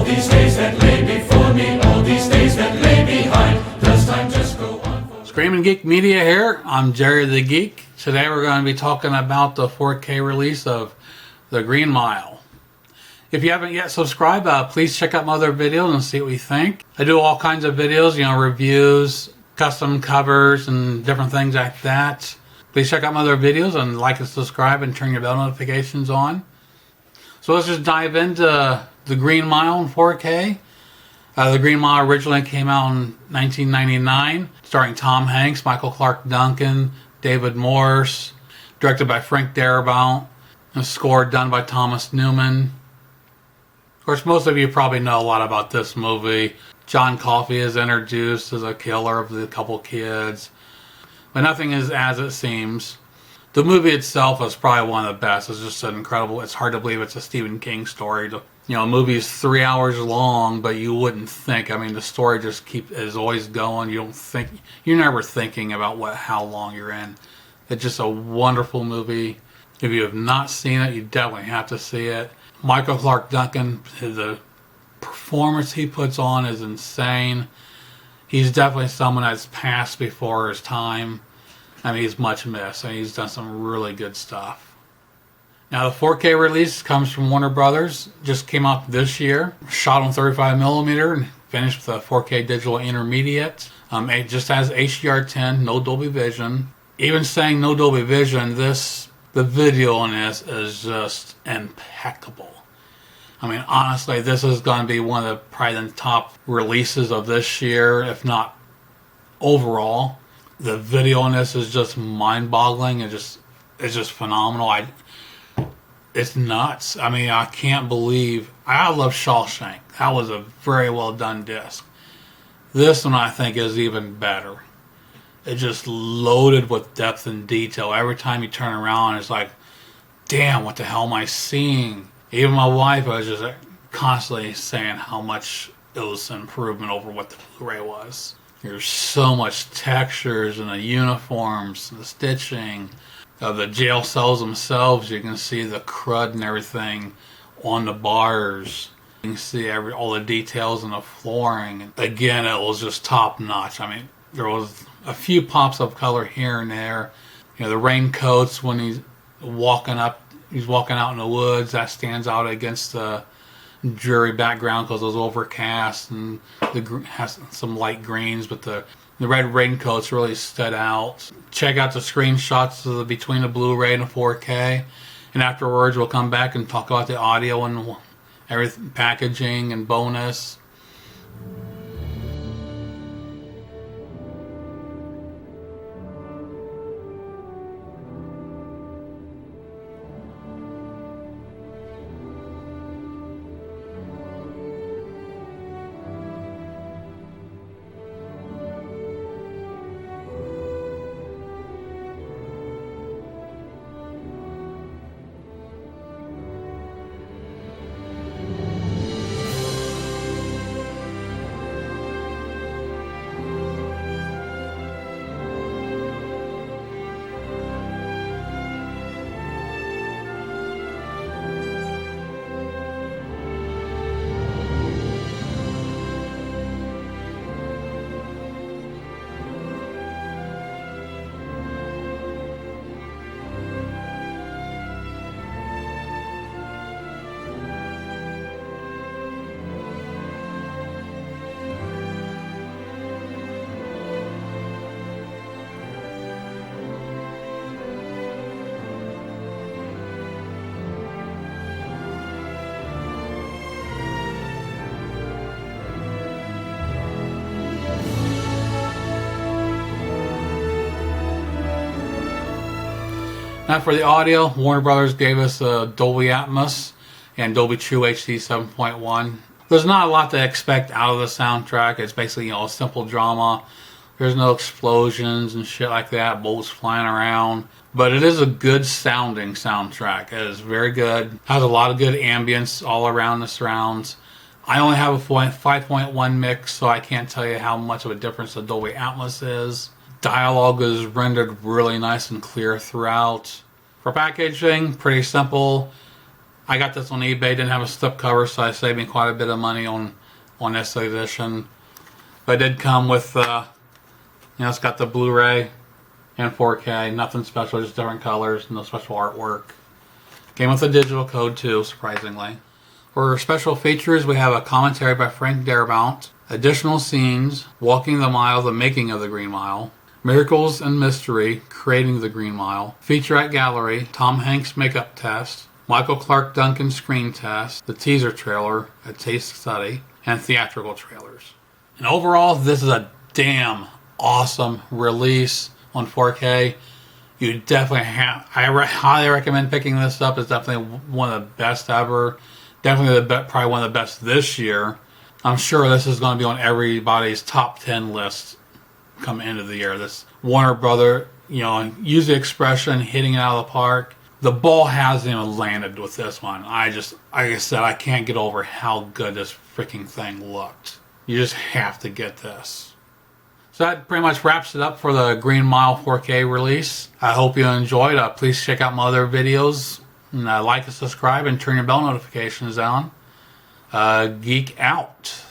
these days that lay before me, all these days that lay behind. Does time just go on? Screaming Geek Media here. I'm Jerry the Geek. Today we're going to be talking about the 4K release of The Green Mile. If you haven't yet subscribed, please check out my other videos and see what you think. I do all kinds of videos, reviews, custom covers, and different things like that. Please check out my other videos and like and subscribe and turn your bell notifications on. So let's just dive into The Green Mile in 4K. The Green Mile originally came out in 1999, starring Tom Hanks, Michael Clark Duncan, David Morse, directed by Frank Darabont, and score done by Thomas Newman. Of course, most of you probably know a lot about this movie. John Coffey is introduced as a killer of the couple kids, but nothing is as it seems. The movie itself is probably one of the best. It's just an incredible, it's hard to believe it's a Stephen King story. The movie is 3 hours long, but you wouldn't think. I mean, the story just is always going. You're never thinking about how long you're in. It's just a wonderful movie. If you have not seen it, you definitely have to see it. Michael Clark Duncan, the performance he puts on is insane. He's definitely someone that's passed before his time. I mean, he's much missed. I mean, he's done some really good stuff. Now, the 4K release comes from Warner Brothers. Just came out this year. Shot on 35mm and finished with a 4K digital intermediate. It just has HDR10, no Dolby Vision. Even saying no Dolby Vision, the video on this is just impeccable. I mean, honestly, this is going to be one of probably the top releases of this year, if not overall. The video on this is just mind-boggling. It's just phenomenal. It's nuts. I mean, I can't believe. I love Shawshank. That was a very well done disc. This one I think is even better. It's just loaded with depth and detail. Every time you turn around, it's like, damn, what the hell am I seeing? Even my wife was just constantly saying how much it was an improvement over what the Blu-ray was. There's so much textures and the uniforms, the stitching, the jail cells themselves. You can see the crud and everything on the bars. You can see all the details in the flooring. Again, it was just top notch. I mean, there was a few pops of color here and there. The raincoats when he's walking out in the woods, that stands out against the dreary background because it was overcast, and has some light greens, but the red raincoats really stood out. Check out the screenshots of between the Blu-ray and the 4K, and afterwards we'll come back and talk about the audio and everything, packaging and bonus. Now for the audio, Warner Brothers gave us Dolby Atmos and Dolby True HD 7.1. There's not a lot to expect out of the soundtrack. It's basically, a simple drama. There's no explosions and shit like that, bullets flying around. But it is a good sounding soundtrack. It is very good. Has a lot of good ambience all around the surrounds. I only have a 5.1 mix, so I can't tell you how much of a difference the Dolby Atmos is. Dialogue is rendered really nice and clear throughout. For packaging, pretty simple. I got this on eBay, didn't have a slip cover, so I saved me quite a bit of money on this edition. But it did come with, it's got the Blu-ray and 4K, nothing special, just different colors, no special artwork. Came with a digital code too, surprisingly. For special features, we have a commentary by Frank Darabont, additional scenes, Walking the Mile, the making of the Green Mile, Miracles and Mystery, creating the Green Mile, featurette gallery, Tom Hanks makeup test, Michael Clark Duncan screen test, the teaser trailer, a taste study, and theatrical trailers. And overall, this is a damn awesome release on 4K. You definitely have. I highly recommend picking this up. It's definitely one of the best ever. Definitely probably one of the best this year. I'm sure this is going to be on everybody's top 10 list come end of the year. This Warner Brother, use the expression hitting it out of the park. The ball hasn't even landed with this one. Like I said, I can't get over how good this freaking thing looked. You just have to get this. So that pretty much wraps it up for the Green Mile 4K release. I hope you enjoyed. Please check out my other videos. And, like and subscribe and turn your bell notifications on. Geek out.